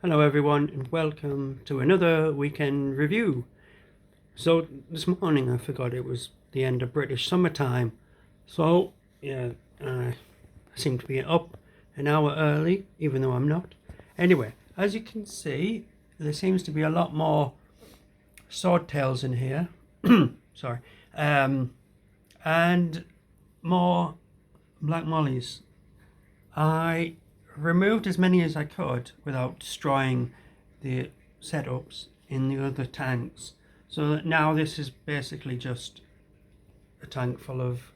Hello everyone and welcome to another weekend review. So this morning I forgot it was the end of British summertime. So yeah, I seem to be up an hour early even though I'm not. Anyway, as you can see, there seems to be a lot more swordtails in here. Sorry. And more black mollies. I removed as many as I could without destroying the setups in the other tanks, so that now this is basically just a tank full of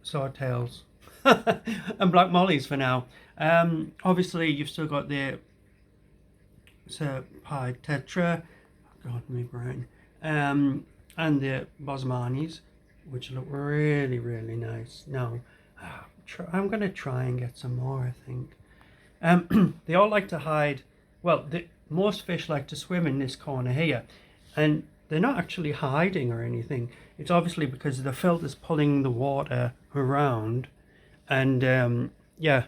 swordtails and black mollies for now. Obviously you've still got the Pi Tetra, God my brain, and the Bosmanis, which look really nice. Now I'm going to try and get some more, I think. They all like to hide. Well, most fish like to swim in this corner here, and they're not actually hiding or anything. It's obviously because the filter's pulling the water around, and yeah,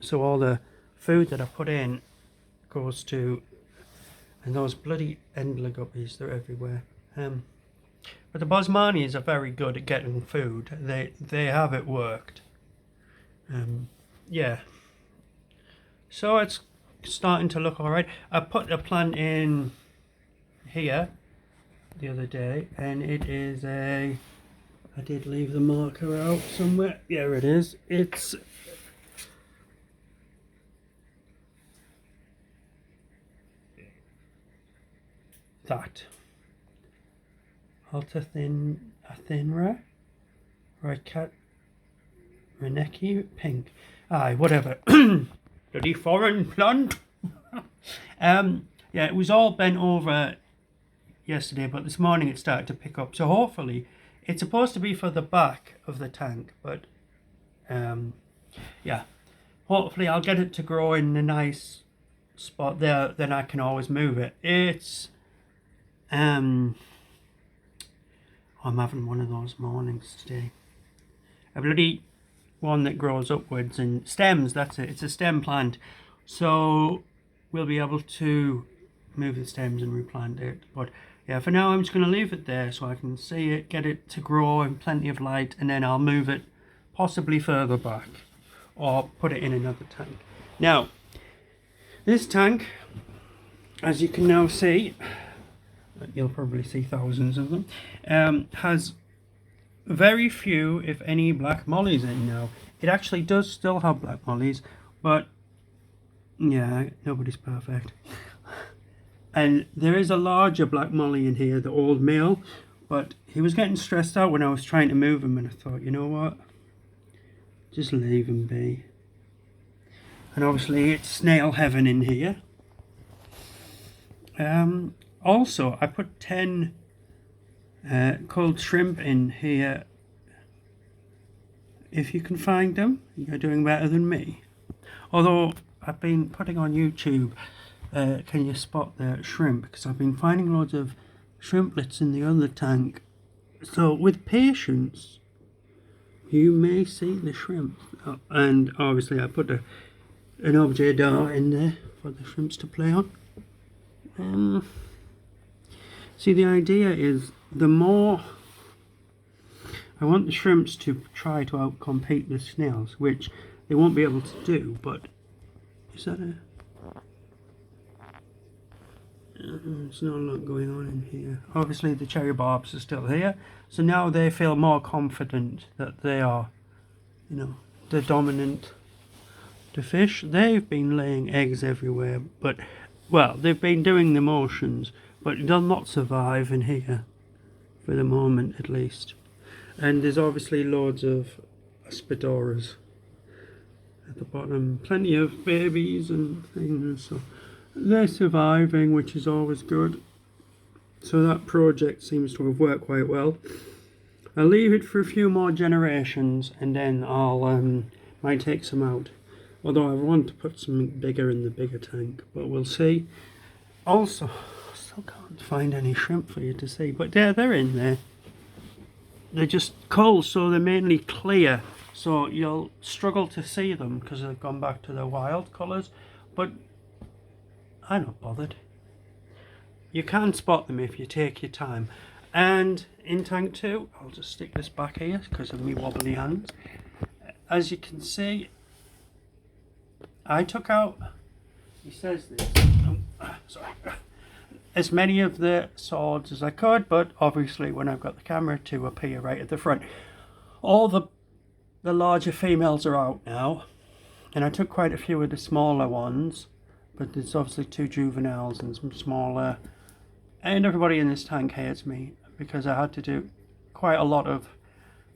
so all the food that I put in goes to, and those bloody endler guppies, they're everywhere. But the Bosmanis are very good at getting food. They have it worked. Yeah, so it's starting to look all right. I put a plant in here the other day, and it is I did leave the marker out somewhere. There it is. It's that Altha-thinra, right cat Reneki pink. Aye, whatever. Bloody foreign plant. Yeah, it was all bent over yesterday, but this morning it started to pick up. So hopefully, it's supposed to be for the back of the tank, but yeah, hopefully I'll get it to grow in a nice spot there. Then I can always move it. It's I'm having one of those mornings today. A bloody one that grows upwards and stems, that's it, it's a stem plant, so we'll be able to move the stems and replant it. But yeah, for now I'm just going to leave it there so I can see it, get it to grow in plenty of light, and then I'll move it possibly further back or put it in another tank. Now this tank, as you can now see, you'll probably see thousands of them, has very few, if any, black mollies in now. It actually does still have black mollies, but yeah, nobody's perfect. And there is a larger black molly in here, the old male, but he was getting stressed out when I was trying to move him, and I thought, you know what, just leave him be. And obviously it's snail heaven in here. Also, I put 10 cold shrimp in here. If you can find them, you're doing better than me. Although I've been putting on YouTube, can you spot the shrimp? Because I've been finding loads of shrimplets in the other tank. So with patience, you may see the shrimp. And obviously I put an objet d'art in there for the shrimps to play on. See, the idea is the more I want the shrimps to try to outcompete the snails, which they won't be able to do, but is that a... there's not a lot going on in here. Obviously the cherry barbs are still here, so now they feel more confident that they are, you know, the dominant the fish. They've been laying eggs everywhere, but, well, they've been doing the motions, but they'll not survive in here, for the moment at least. And there's obviously loads of aspidoras at the bottom, plenty of babies and things, so they're surviving, which is always good. So that project seems to have worked quite well. I'll leave it for a few more generations, and then I'll might take some out. Although I want to put something bigger in the bigger tank, but we'll see. Also, I still can't find any shrimp for you to see, but they're in there. They're just cold, so they're mainly clear, so you'll struggle to see them because they've gone back to their wild colours. but I'm not bothered. You can spot them if you take your time. And in tank 2, I'll just stick this back here because of me wobbly hands. As you can see, I took out, he says this, sorry, as many of the swords as I could, but obviously when I've got the camera to appear right at the front. All the larger females are out now, and I took quite a few of the smaller ones, but there's obviously 2 juveniles and some smaller, and everybody in this tank hates me because I had to do quite a lot of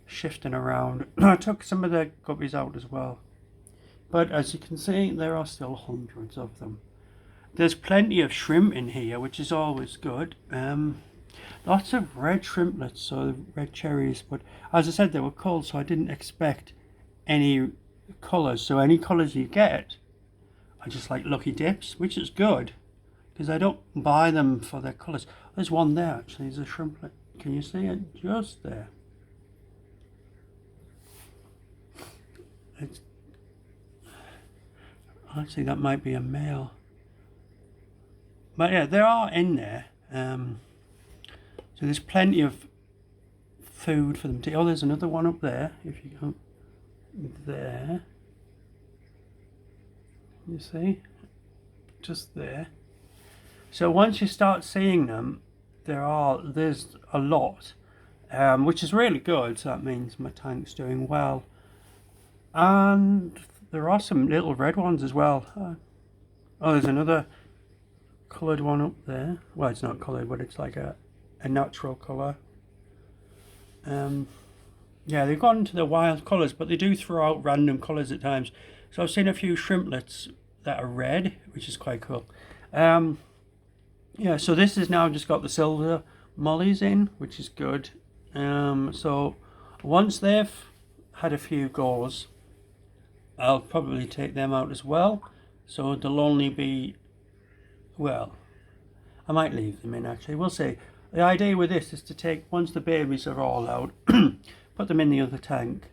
shifting around. I took some of the guppies out as well, but as you can see, there are still hundreds of them. There's plenty of shrimp in here, which is always good. Lots of red shrimplets, so red cherries, but as I said, they were cold, so I didn't expect any colours. So any colours you get are just like lucky dips, which is good because I don't buy them for their colours. There's one there actually, there's a shrimplet. Can you see it? Just there. It's actually, that might be a male. But yeah, there are in there. So there's plenty of food for them to eat. Oh, there's another one up there. If you go there, you see, just there. So once you start seeing them, there's a lot, which is really good. So that means my tank's doing well. And there are some little red ones as well. Oh, there's another coloured one up there. Well, it's not coloured, but it's like a natural colour. Yeah, they've gone to the wild colours, but they do throw out random colours at times. So I've seen a few shrimplets that are red, which is quite cool. Yeah, so this has now just got the silver mollies in, which is good. So once they've had a few goes, I'll probably take them out as well. So there'll only be, well, I might leave them in actually, we'll see. The idea with this is to take, once the babies are all out, put them in the other tank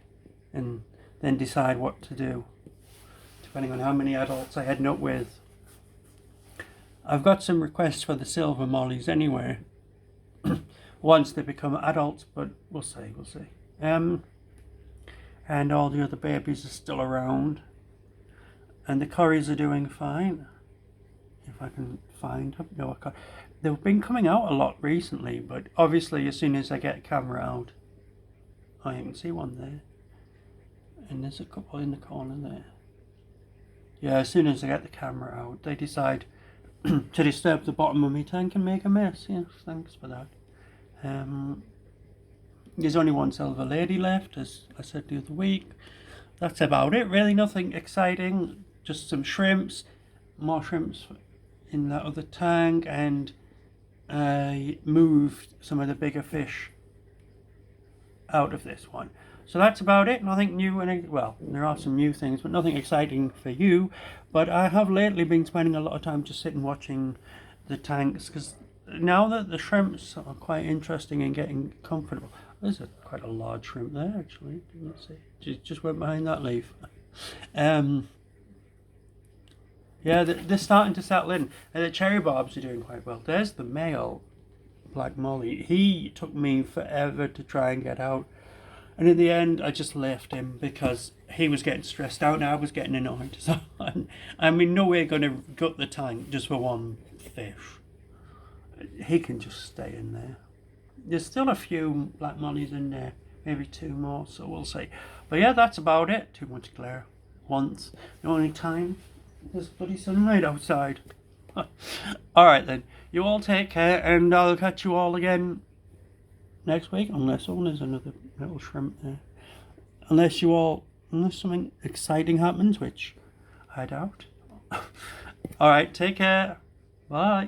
and then decide what to do, depending on how many adults I end up with. I've got some requests for the silver mollies anyway, once they become adults, but we'll see. And all the other babies are still around, and the curries are doing fine. If I can find them. No, I can't. They've been coming out a lot recently, but obviously as soon as I get a camera out, oh, you can see one there, and there's a couple in the corner there. Yeah, as soon as I get the camera out, they decide to disturb the bottom of my tank and make a mess. Yes, thanks for that. There's only one silver lady left, as I said the other week. That's about it, really. Nothing exciting, just some shrimps, more shrimps in that other tank, and I moved some of the bigger fish out of this one. So that's about it. Nothing new, and well, there are some new things, but nothing exciting for you. But I have lately been spending a lot of time just sitting watching the tanks, because now that the shrimps are quite interesting and getting comfortable. There's quite a large shrimp there actually, didn't see. Just went behind that leaf. Yeah, they're starting to settle in, and the cherry barbs are doing quite well. There's the male black molly. He took me forever to try and get out, and in the end I just left him because he was getting stressed out and I was getting annoyed. So I'm in no way going to gut the tank just for one fish. He can just stay in there. There's still a few black mollies in there, maybe 2 more, so we'll see. But yeah, that's about it. Too much glare. Once, the only time there's bloody sunlight outside. Alright then, you all take care, and I'll catch you all again next week, unless there's another little shrimp there. Unless something exciting happens, which I doubt. Alright, take care. Bye.